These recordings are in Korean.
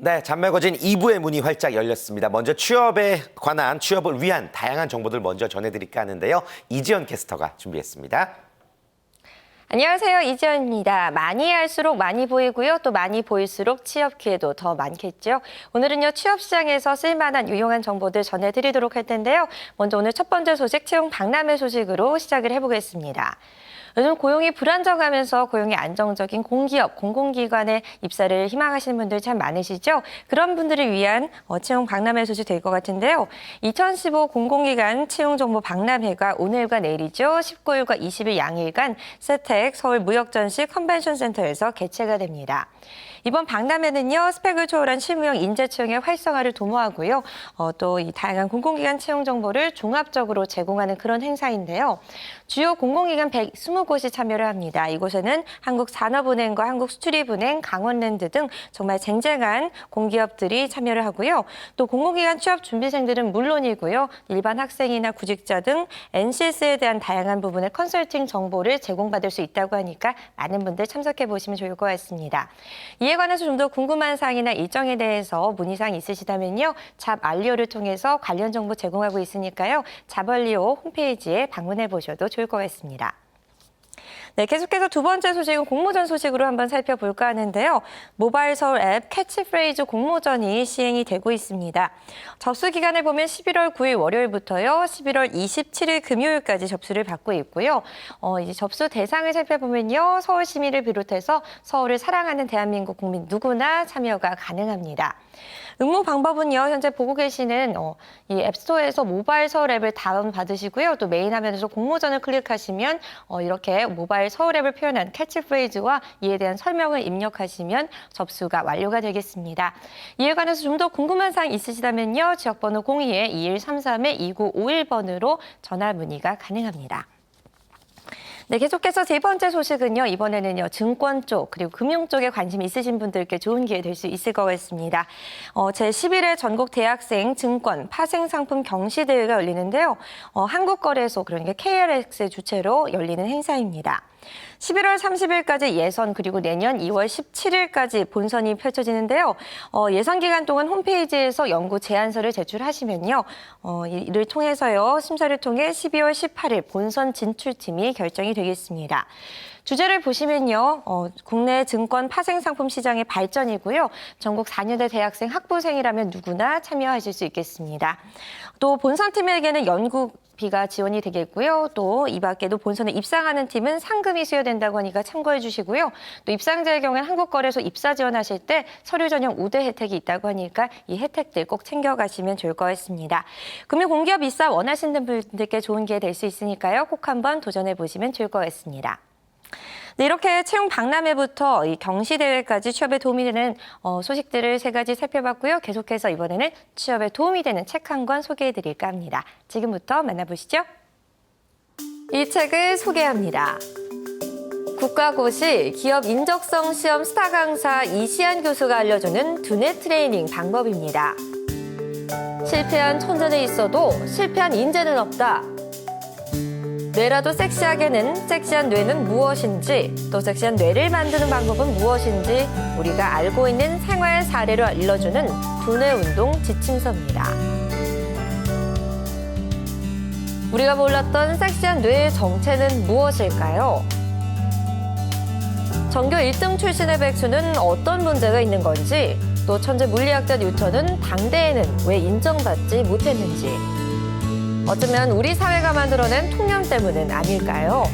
네, 잔매거진 2부의 문이 활짝 열렸습니다. 먼저 취업에 관한, 취업을 위한 다양한 정보들 먼저 전해드릴까 하는데요. 이지연 캐스터가 준비했습니다. 안녕하세요. 이지연입니다. 많이 할수록 많이 보이고요. 또 많이 보일수록 취업 기회도 더 많겠죠. 오늘은요, 취업 시장에서 쓸만한 유용한 정보들 전해드리도록 할 텐데요. 먼저 오늘 첫 번째 소식, 채용 박람회 소식으로 시작을 해보겠습니다. 요즘 고용이 불안정하면서 고용이 안정적인 공기업, 공공기관에 입사를 희망하시는 분들 참 많으시죠? 그런 분들을 위한 채용 박람회 소식 될 것 같은데요. 2015 공공기관 채용정보 박람회가 오늘과 내일이죠. 19일과 20일 양일간 세택 서울무역전시 컨벤션센터에서 개최가 됩니다. 이번 박람회는요, 스펙을 초월한 실무형 인재 채용의 활성화를 도모하고요. 또 이 다양한 공공기관 채용 정보를 종합적으로 제공하는 그런 행사인데요. 주요 공공기관 120곳이 참여를 합니다. 이곳에는 한국산업은행과 한국수출입은행, 강원랜드 등 정말 쟁쟁한 공기업들이 참여를 하고요. 또 공공기관 취업 준비생들은 물론이고요. 일반 학생이나 구직자 등 NCS에 대한 다양한 부분의 컨설팅 정보를 제공받을 수 있다고 하니까 많은 분들 참석해 보시면 좋을 것 같습니다. 이에 관해서 좀 더 궁금한 사항이나 일정에 대해서 문의사항 있으시다면요. 잡알리오를 통해서 관련 정보 제공하고 있으니까요. 잡알리오 홈페이지에 방문해 보셔도 좋을 것 같습니다. 네, 계속해서 두 번째 소식은 공모전 소식으로 한번 살펴볼까 하는데요. 모바일 서울 앱 캐치프레이즈 공모전이 시행이 되고 있습니다. 접수 기간을 보면 11월 9일 월요일부터요. 11월 27일 금요일까지 접수를 받고 있고요. 이제 접수 대상을 살펴보면요. 서울 시민을 비롯해서 서울을 사랑하는 대한민국 국민 누구나 참여가 가능합니다. 응모 방법은요, 현재 보고 계시는 이 앱스토어에서 모바일 서울 앱을 다운받으시고요. 또 메인 화면에서 공모전을 클릭하시면 이렇게 모바일 서울 앱을 표현한 캐치프레이즈와 이에 대한 설명을 입력하시면 접수가 완료가 되겠습니다. 이에 관해서 좀 더 궁금한 사항 있으시다면요. 지역번호 02-2133-2951번으로 전화 문의가 가능합니다. 네, 계속해서 세 번째 소식은요. 이번에는요. 증권 쪽 그리고 금융 쪽에 관심 있으신 분들께 좋은 기회 될 수 있을 것 같습니다. 제11회 전국 대학생 증권 파생 상품 경시 대회가 열리는데요. 한국거래소 그러니까 KRX의 주최로 열리는 행사입니다. 11월 30일까지 예선 그리고 내년 2월 17일까지 본선이 펼쳐지는데요. 예선 기간 동안 홈페이지에서 연구 제안서를 제출하시면요. 이를 통해서요. 심사를 통해 12월 18일 본선 진출팀이 결정이 되겠습니다. 주제를 보시면요. 국내 증권 파생 상품 시장의 발전이고요. 전국 4년대 대학생 학부생이라면 누구나 참여하실 수 있겠습니다. 또 본선팀에게는 연구비가 지원이 되겠고요. 또 이 밖에도 본선에 입상하는 팀은 상금이 수여된다고 하니까 참고해 주시고요. 또 입상자의 경우에는 한국거래소 입사 지원하실 때 서류 전형 우대 혜택이 있다고 하니까 이 혜택들 꼭 챙겨가시면 좋을 것 같습니다. 금융공기업 입사 원하시는 분들께 좋은 기회 될 수 있으니까요. 꼭 한번 도전해 보시면 좋을 것 같습니다. 네, 이렇게 채용 박람회부터 이 경시대회까지 취업에 도움이 되는 소식들을 세 가지 살펴봤고요. 계속해서 이번에는 취업에 도움이 되는 책 한 권 소개해드릴까 합니다. 지금부터 만나보시죠. 이 책을 소개합니다. 국가고시 기업 인적성 시험 스타 강사 이시안 교수가 알려주는 두뇌 트레이닝 방법입니다. 실패한 천재는 있어도 실패한 인재는 없다. 뇌라도 섹시하게는 섹시한 뇌는 무엇인지, 또 섹시한 뇌를 만드는 방법은 무엇인지 우리가 알고 있는 생활 사례로 알려주는 두뇌 운동 지침서입니다. 우리가 몰랐던 섹시한 뇌의 정체는 무엇일까요? 전교 1등 출신의 백수는 어떤 문제가 있는 건지, 또 천재 물리학자 뉴턴은 당대에는 왜 인정받지 못했는지, 어쩌면 우리 사회가 만들어낸 통념 때문은 아닐까요?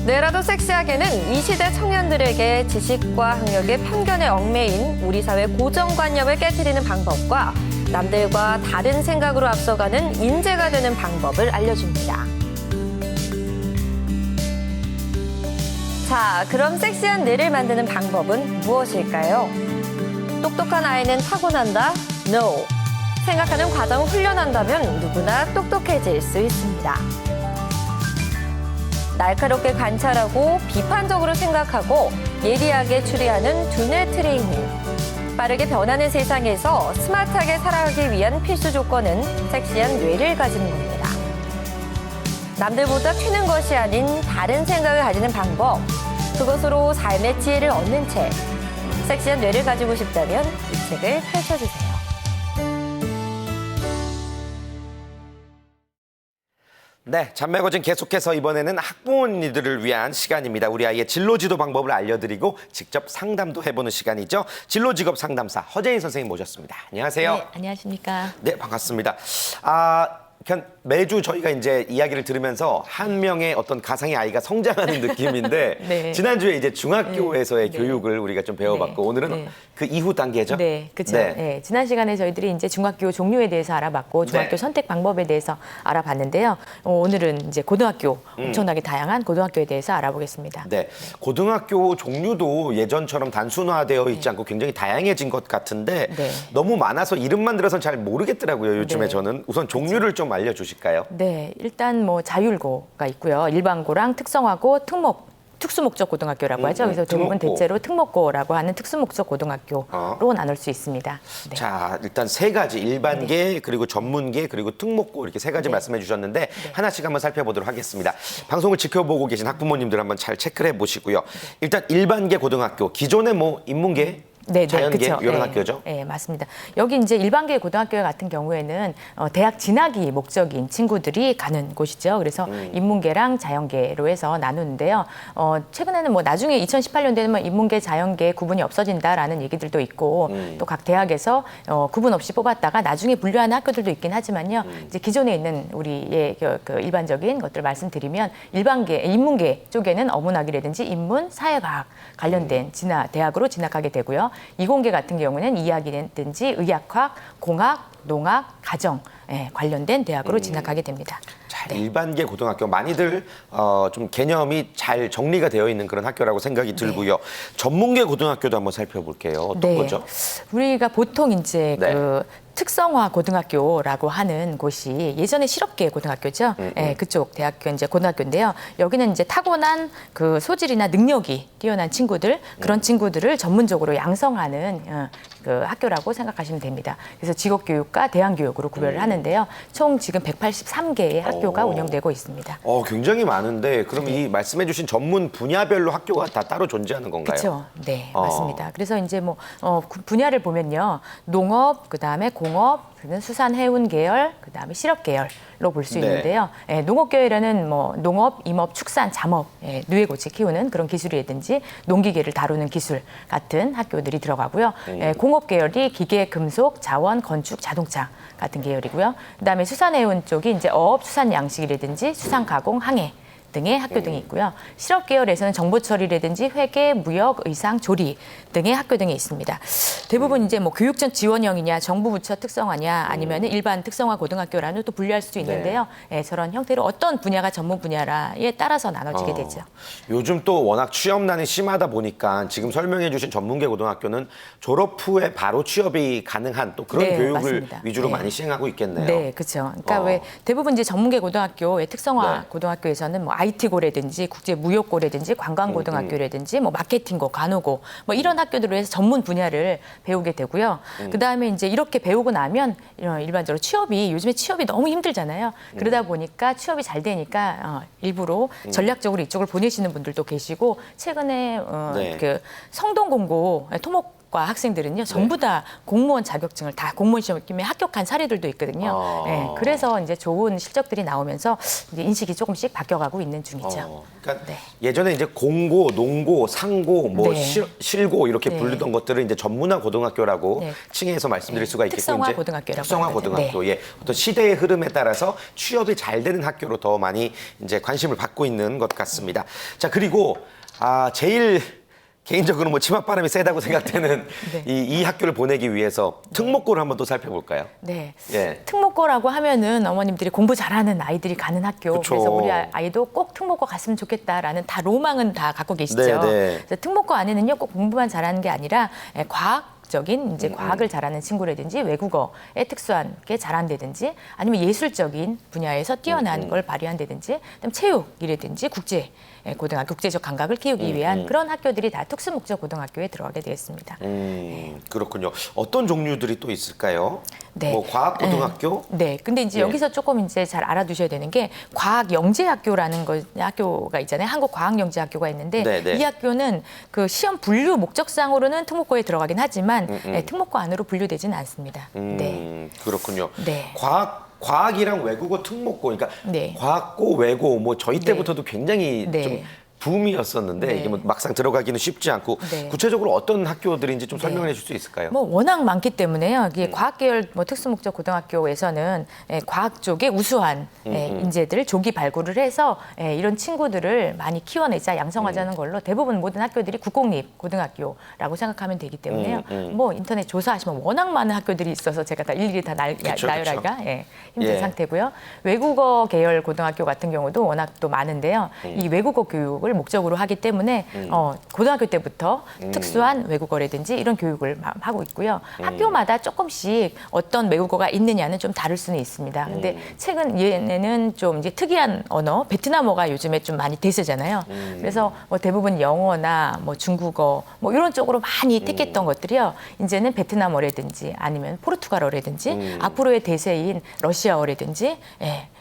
뇌라도 섹시하게는 이 시대 청년들에게 지식과 학력의 편견에 얽매인 우리 사회 고정관념을 깨트리는 방법과 남들과 다른 생각으로 앞서가는 인재가 되는 방법을 알려줍니다. 자, 그럼 섹시한 뇌를 만드는 방법은 무엇일까요? 똑똑한 아이는 타고난다? No! 생각하는 과정을 훈련한다면 누구나 똑똑해질 수 있습니다. 날카롭게 관찰하고 비판적으로 생각하고 예리하게 추리하는 두뇌 트레이닝. 빠르게 변하는 세상에서 스마트하게 살아가기 위한 필수 조건은 섹시한 뇌를 가지는 겁니다. 남들보다 튀는 것이 아닌 다른 생각을 가지는 방법, 그것으로 삶의 지혜를 얻는 책. 섹시한 뇌를 가지고 싶다면 이 책을 펼쳐주세요. 네, 잔매거진 계속해서 이번에는 학부모님들을 위한 시간입니다. 우리 아이의 진로지도 방법을 알려드리고 직접 상담도 해보는 시간이죠. 진로직업 상담사 허재인 선생님 모셨습니다. 안녕하세요. 네, 안녕하십니까. 네, 반갑습니다. 그냥 매주 저희가 이제 이야기를 들으면서 한 명의 어떤 가상의 아이가 성장하는 느낌인데 네. 지난주에 이제 중학교에서의 네. 교육을 우리가 좀 배워봤고 네. 오늘은 네. 그 이후 단계죠? 네, 그렇죠. 네. 네. 지난 시간에 저희들이 이제 중학교 종류에 대해서 알아봤고 중학교 네. 선택 방법에 대해서 알아봤는데요. 오늘은 이제 고등학교 엄청나게 다양한 고등학교에 대해서 알아보겠습니다. 네, 고등학교 종류도 예전처럼 단순화되어 있지 않고 굉장히 다양해진 것 같은데 네. 너무 많아서 이름만 들어서 잘 모르겠더라고요. 요즘에 네. 저는 우선 종류를 좀 알려주실까요? 네, 일단 뭐 자율고가 있고요. 일반고랑 특성화고, 특수목적 고등학교라고 하죠. 그래서 대부분 특목고. 대체로 특목고라고 하는 특수목적 고등학교로 나눌 수 있습니다. 네. 자, 일단 세 가지 일반계 그리고 전문계 그리고 특목고 이렇게 세 가지 말씀해 주셨는데 하나씩 한번 살펴보도록 하겠습니다. 방송을 지켜보고 계신 학부모님들 한번 잘 체크를 해보시고요. 일단 일반계 고등학교 기존에 뭐 인문계 네, 자연계 그쵸. 이런 네, 학교죠? 네, 맞습니다. 여기 이제 일반계 고등학교 같은 경우에는 대학 진학이 목적인 친구들이 가는 곳이죠. 그래서 인문계랑 자연계로 해서 나누는데요. 최근에는 뭐 나중에 2018년대는 뭐 인문계, 자연계 구분이 없어진다라는 얘기들도 있고 또 각 대학에서 구분 없이 뽑았다가 나중에 분류하는 학교들도 있긴 하지만요. 이제 기존에 있는 우리의 그 일반적인 것들을 말씀드리면 인문계 쪽에는 어문학이라든지 인문, 사회과학 관련된 대학으로 진학하게 되고요. 이공계 같은 경우는 이학이든지 의학학, 공학, 농학, 가정 관련된 대학으로 진학하게 됩니다. 자, 일반계 고등학교 많이들 좀 개념이 잘 정리가 되어 있는 그런 학교라고 생각이 들고요. 전문계 고등학교도 한번 살펴볼게요. 어떤 거죠? 우리가 보통 이제 네. 그 특성화 고등학교라고 하는 곳이 예전에 실업계 고등학교죠. 그쪽 대학교 이제 고등학교인데요. 여기는 이제 타고난 그 소질이나 능력이 뛰어난 친구들 그런 친구들을 전문적으로 양성하는 그 학교라고 생각하시면 됩니다. 그래서 직업교육과 대안교육으로 구별을 하는데요. 총 지금 183개의 학교가 운영되고 있습니다. 굉장히 많은데 그럼 이 말씀해주신 전문 분야별로 학교가 다 따로 존재하는 건가요? 그렇죠. 네, 맞습니다. 그래서 이제 뭐 분야를 보면요, 농업, 그 다음에 공업, 수산해운 계열, 그 다음에 실업 계열로 볼 수 네. 있는데요. 농업 계열에는 뭐 농업, 임업, 축산, 잠업, 누에고치 키우는 그런 기술이라든지 농기계를 다루는 기술 같은 학교들이 들어가고요. 공업 계열이 기계, 금속, 자원, 건축, 자동차 같은 계열이고요. 그다음에 수산해운 쪽이 이제 어업, 수산 양식이라든지 수산 가공, 항해 등의 학교 등이 있고요. 실업 계열에서는 정보 처리라든지 회계, 무역, 의상, 조리 등의 학교 등이 있습니다. 대부분 이제 뭐 교육청 지원형이냐, 정부 부처 특성화냐, 아니면 일반 특성화 고등학교라는 또 분류할 수도 있는데요. 저런 형태로 어떤 분야가 전문 분야라에 따라서 나눠지게 되죠. 요즘 또 워낙 취업난이 심하다 보니까 지금 설명해 주신 전문계 고등학교는 졸업 후에 바로 취업이 가능한 또 그런 네, 교육을 맞습니다. 위주로 네. 많이 시행하고 있겠네요. 네, 그렇죠. 그러니까 왜 대부분 이제 전문계 고등학교의 특성화 네. 고등학교에서는 뭐 IT고라든지 국제무역고라든지 관광고등학교라든지 뭐 마케팅고, 간호고 뭐 이런 학교들로 해서 전문 분야를 배우게 되고요. 그 다음에 이제 이렇게 배우고 나면 일반적으로 요즘에 취업이 너무 힘들잖아요. 그러다 보니까 취업이 잘 되니까 일부러 전략적으로 이쪽을 보내시는 분들도 계시고 최근에 네. 그 성동공고 토목 과 학생들은요 전부 다 공무원 자격증을 다 공무원 시험에 합격한 사례들도 있거든요. 그래서 이제 좋은 실적들이 나오면서 이제 인식이 조금씩 바뀌어가고 있는 중이죠. 그러니까 네. 예전에 이제 공고, 농고, 상고, 뭐 네. 실고 이렇게 네. 부르던 것들을 이제 전문화 고등학교라고 네. 칭해서 말씀드릴 수가 있겠고 특성화 이제 고등학교라고 특성화 하거든요. 고등학교, 예, 어떤 시대의 흐름에 따라서 취업이 잘 되는 학교로 더 많이 이제 관심을 받고 있는 것 같습니다. 자, 그리고 제일 개인적으로 뭐 치맛바람이 세다고 생각되는 네. 이 학교를 보내기 위해서 특목고를 한번 또 살펴볼까요? 네. 예. 특목고라고 하면은 어머님들이 공부 잘하는 아이들이 가는 학교. 그쵸. 그래서 우리 아이도 꼭 특목고 갔으면 좋겠다라는 다 로망은 다 갖고 계시죠. 네, 네. 그래서 특목고 안에는요 꼭 공부만 잘하는 게 아니라 과학적인 이제 과학을 잘하는 친구라든지 외국어에 특수한 게 잘한다든지 아니면 예술적인 분야에서 뛰어난 걸 발휘한다든지 그다음 체육이라든지 국제 고등학교 국제적 감각을 키우기 위한 그런 학교들이 다 특수목적 고등학교에 들어가게 되었습니다. 그렇군요. 어떤 종류들이 또 있을까요? 네. 뭐 과학고등학교? 네. 근데 이제 예. 여기서 조금 이제 잘 알아두셔야 되는 게 과학영재학교라는 학교가 있잖아요. 한국과학영재학교가 있는데 네네. 이 학교는 그 시험 분류 목적상으로는 특목고에 들어가긴 하지만 특목고 안으로 분류되지는 않습니다. 네. 그렇군요. 네. 과학이랑 외국어 특목고, 그러니까 네. 과학고, 외고, 뭐 저희 때부터도 굉장히 네. 좀 붐이었었는데 네. 이게 뭐 막상 들어가기는 쉽지 않고 네. 구체적으로 어떤 학교들인지 좀 설명해 줄 수 있을까요? 뭐 워낙 많기 때문에요. 이게 과학계열 뭐 특수목적 고등학교에서는 과학 쪽에 우수한 인재들을 조기 발굴을 해서 이런 친구들을 많이 키워내자, 양성하자는 걸로 대부분 모든 학교들이 국공립 고등학교라고 생각하면 되기 때문에요. 뭐 인터넷 조사하시면 워낙 많은 학교들이 있어서 제가 다 일일이 다 나열하기가 힘든 예. 상태고요. 외국어 계열 고등학교 같은 경우도 워낙 또 많은데요. 이 외국어 교육을 목적으로 하기 때문에 고등학교 때부터 특수한 외국어라든지 이런 교육을 하고 있고요. 학교마다 조금씩 어떤 외국어가 있느냐는 좀 다를 수는 있습니다. 근데 최근 얘네는 좀 이제 특이한 언어, 베트남어가 요즘에 좀 많이 대세잖아요. 그래서 뭐 대부분 영어나 뭐 중국어 뭐 이런 쪽으로 많이 택했던 것들이요. 이제는 베트남어라든지 아니면 포르투갈어라든지 앞으로의 대세인 러시아어라든지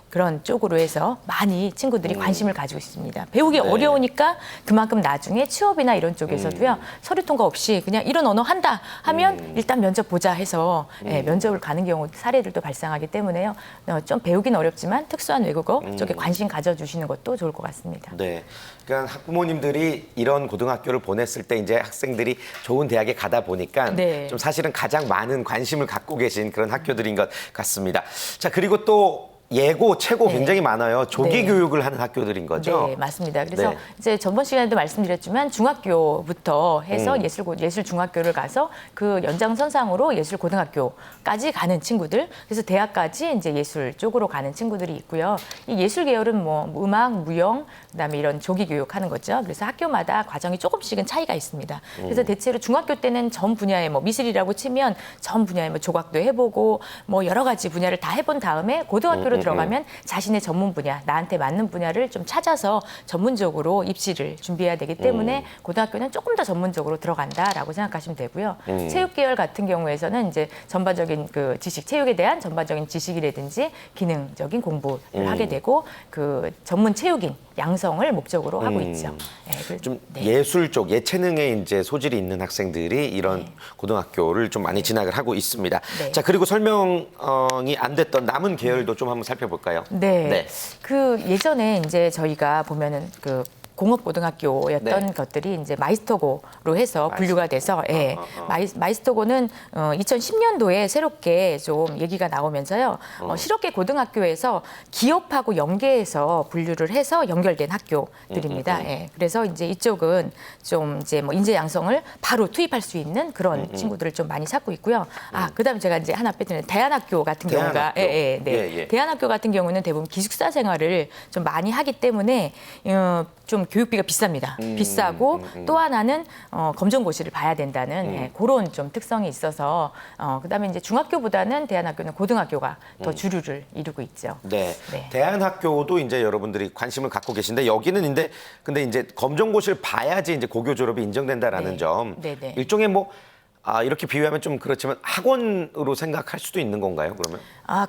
그런 쪽으로 해서 많이 친구들이 관심을 가지고 있습니다. 배우기 네. 어려우니까 그만큼 나중에 취업이나 이런 쪽에서도요. 서류 통과 없이 그냥 이런 언어 한다 하면 일단 면접 보자 해서 면접을 가는 경우 사례들도 발생하기 때문에요. 좀 배우긴 어렵지만 특수한 외국어 쪽에 관심 가져주시는 것도 좋을 것 같습니다. 네. 그러니까 학부모님들이 이런 고등학교를 보냈을 때 이제 학생들이 좋은 대학에 가다 보니까 네. 좀 사실은 가장 많은 관심을 갖고 계신 그런 학교들인 것 같습니다. 자, 그리고 또 예고, 최고 굉장히 많아요. 조기 네. 교육을 하는 학교들인 거죠. 네, 맞습니다. 그래서 네. 이제 전번 시간에도 말씀드렸지만 중학교부터 해서 예술 중학교를 가서 그 연장선상으로 예술 고등학교까지 가는 친구들, 그래서 대학까지 이제 예술 쪽으로 가는 친구들이 있고요. 이 예술 계열은 뭐 음악, 무용, 그다음에 이런 조기 교육하는 거죠. 그래서 학교마다 과정이 조금씩은 차이가 있습니다. 그래서 대체로 중학교 때는 전 분야에 뭐 미술이라고 치면 전 분야에 뭐 조각도 해보고 뭐 여러 가지 분야를 다 해본 다음에 고등학교로 들어가면 자신의 전문 분야, 나한테 맞는 분야를 좀 찾아서 전문적으로 입시를 준비해야 되기 때문에 고등학교는 조금 더 전문적으로 들어간다라고 생각하시면 되고요. 체육 계열 같은 경우에서는 이제 전반적인 그 지식, 체육에 대한 전반적인 지식이라든지 기능적인 공부를 하게 되고 그 전문 체육인 양성을 목적으로 하고 있죠. 좀 예술 쪽, 예체능에 이제 소질이 있는 학생들이 이런 고등학교를 좀 많이 진학을 하고 있습니다. 네. 자, 그리고 설명이 안 됐던 남은 계열도 좀 한번 살펴볼까요? 네. 그 예전에 이제 저희가 보면은 그 공업고등학교였던 네. 것들이 이제 마이스터고로 해서 분류가 돼서 마이스터고는 2010년도에 새롭게 좀 얘기가 나오면서요. 실업계 고등학교에서 기업하고 연계해서 분류를 해서 연결된 학교들입니다. 그래서 이제 이쪽은 좀 이제 뭐 인재 양성을 바로 투입할 수 있는 그런 친구들을 좀 많이 찾고 있고요. 그다음에 제가 이제 하나 빼드는 대안학교 같은 경우가 대안학교 같은 경우는 대부분 기숙사 생활을 좀 많이 하기 때문에 좀 교육비가 비쌉니다. 비싸고 또 하나는 검정고시를 봐야 된다는 그런 좀 특성이 있어서 그다음에 이제 중학교보다는 대안학교는 고등학교가 더 주류를 이루고 있죠. 네. 네. 대안학교도 이제 여러분들이 관심을 갖고 계신데 여기는 근데 이제 검정고시를 봐야지 이제 고교 졸업이 인정된다라는 네. 점. 네네. 일종의 뭐 이렇게 비유하면 좀 그렇지만 학원으로 생각할 수도 있는 건가요, 그러면?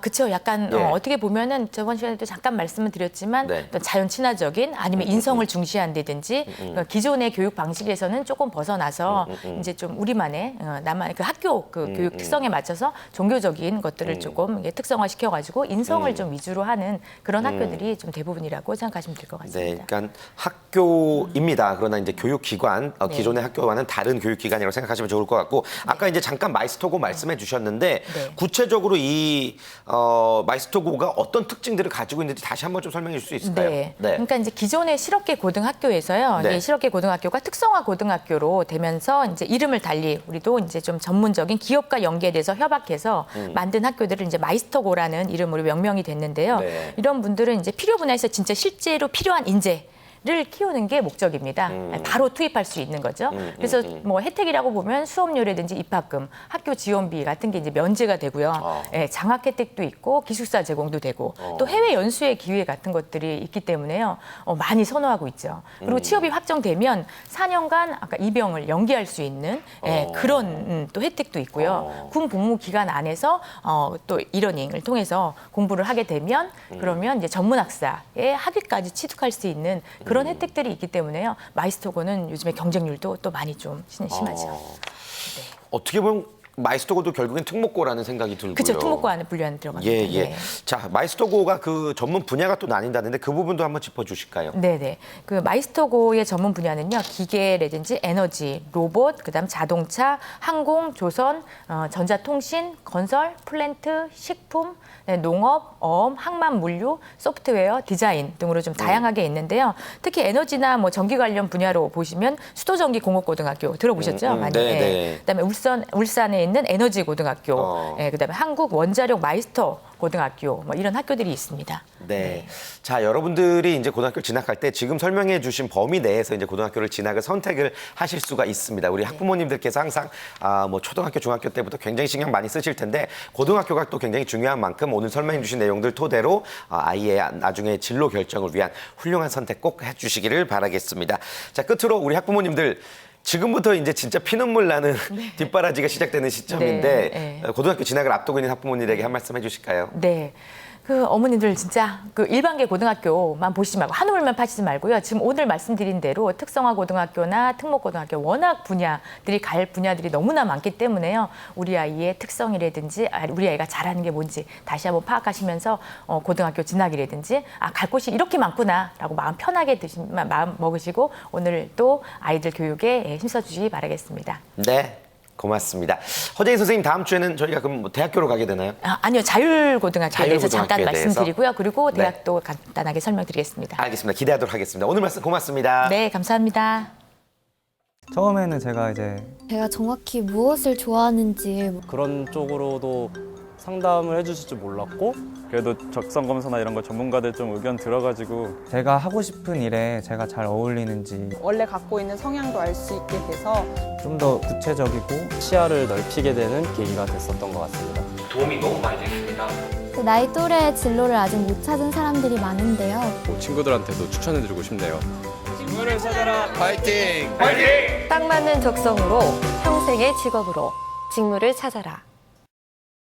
그렇죠. 약간 예. 어떻게 보면은 저번 시간에도 잠깐 말씀을 드렸지만 네. 어떤 자연 친화적인 아니면 인성을 중시한다든지 그러니까 기존의 교육 방식에서는 조금 벗어나서 이제 좀 우리만의 나만의 그 학교 그 교육 특성에 맞춰서 종교적인 것들을 조금 이게 특성화 시켜가지고 인성을 좀 위주로 하는 그런 학교들이 좀 대부분이라고 생각하시면 될 것 네, 같습니다. 그러니까 학교입니다. 그러나 이제 교육기관, 기존의 학교와는 다른 교육기관이라고 생각하시면 좋을 것 같고, 아까 이제 잠깐 마이스터고 말씀해 주셨는데, 구체적으로 이 마이스터고가 어떤 특징들을 가지고 있는지 다시 한번 좀 설명해 줄 수 있을까요? 네. 그러니까 이제 기존의 실업계 고등학교에서요. 네. 이 실업계 고등학교가 특성화 고등학교로 되면서 이제 이름을 달리 우리도 이제 좀 전문적인 기업과 연계돼서 협약해서 만든 학교들을 이제 마이스터고라는 이름으로 명명이 됐는데요. 네. 이런 분들은 이제 필요 분야에서 진짜 실제로 필요한 인재 를 키우는 게 목적입니다. 바로 투입할 수 있는 거죠. 그래서 뭐 혜택이라고 보면 수업료라든지 입학금, 학교 지원비 같은 게 이제 면제가 되고요. 예, 장학 혜택도 있고 기숙사 제공도 되고 또 해외 연수의 기회 같은 것들이 있기 때문에요. 많이 선호하고 있죠. 그리고 취업이 확정되면 4년간 아까 입영을 연기할 수 있는 그런 또 혜택도 있고요. 군 복무 기간 안에서 또 이러닝을 통해서 공부를 하게 되면 그러면 이제 전문학사의 학위까지 취득할 수 있는 그런 혜택들이 있기 때문에요. 마이스터고는 요즘에 경쟁률도 또 많이 좀 심하죠. 어떻게 보면 마이스터고도 결국엔 특목고라는 생각이 들고요. 그렇죠. 특목고 안에 분류안에 들어갑니다. 예, 예. 네. 자, 마이스터고가 그 전문 분야가 또 나뉜다는데 그 부분도 한번 짚어주실까요? 네네. 그 마이스터고의 전문 분야는요, 기계라든지 에너지, 로봇, 그다음 자동차, 항공, 조선, 전자통신, 건설, 플랜트, 식품, 농업, 어업, 항만 물류, 소프트웨어, 디자인 등으로 좀 다양하게 있는데요. 특히 에너지나 뭐 전기 관련 분야로 보시면 수도전기공업고등학교 들어보셨죠? 많이. 네, 네. 그다음에 울산에 있는 에너지고등학교, 그다음에 한국 원자력 마이스터 고등학교, 뭐 이런 학교들이 있습니다. 네. 자, 여러분들이 이제 고등학교 진학할 때 지금 설명해 주신 범위 내에서 이제 고등학교를 진학을 선택을 하실 수가 있습니다. 우리 학부모님들께서 항상 뭐 초등학교, 중학교 때부터 굉장히 신경 많이 쓰실 텐데 고등학교가 또 굉장히 중요한 만큼 오늘 설명해 주신 내용들 토대로 아이의 나중에 진로 결정을 위한 훌륭한 선택 꼭 해주시기를 바라겠습니다. 자, 끝으로 우리 학부모님들 지금부터 이제 진짜 피눈물 나는 뒷바라지가 시작되는 시점인데 네. 고등학교 진학을 앞두고 있는 학부모님들에게 한 말씀 해주실까요? 네. 그 어머니들 진짜 그 일반계 고등학교만 보시지 말고 한우물만 파시지 말고요. 지금 오늘 말씀드린 대로 특성화 고등학교나 특목고등학교 워낙 분야들이 갈 분야들이 너무나 많기 때문에요. 우리 아이의 특성이라든지 우리 아이가 잘하는 게 뭔지 다시 한번 파악하시면서 고등학교 진학이라든지 갈 곳이 이렇게 많구나라고 마음 편하게 마음 먹으시고 오늘 또 아이들 교육에 힘써주시기 바라겠습니다. 네. 고맙습니다. 허재인 선생님 다음 주에는 저희가 그럼 뭐 대학교로 가게 되나요? 아니요. 자율고등학교에 대해서 잠깐 자율고등학교에 대해서? 말씀드리고요. 그리고 네. 대학도 간단하게 설명드리겠습니다. 알겠습니다. 기대하도록 하겠습니다. 오늘 말씀 고맙습니다. 네, 감사합니다. 처음에는 제가 정확히 무엇을 좋아하는지 그런 쪽으로도 상담을 해주실 줄 몰랐고 그래도 적성검사나 이런 거 전문가들 좀 의견 들어가지고 제가 하고 싶은 일에 제가 잘 어울리는지 원래 갖고 있는 성향도 알 수 있게 돼서 좀 더 구체적이고 시야를 넓히게 되는 계기가 됐었던 것 같습니다. 도움이 너무 많이 됐습니다. 나이 또래의 진로를 아직 못 찾은 사람들이 많은데요. 친구들한테도 추천해드리고 싶네요. 직무를 찾아라. 파이팅! 딱 맞는 적성으로 평생의 직업으로 직무를 찾아라.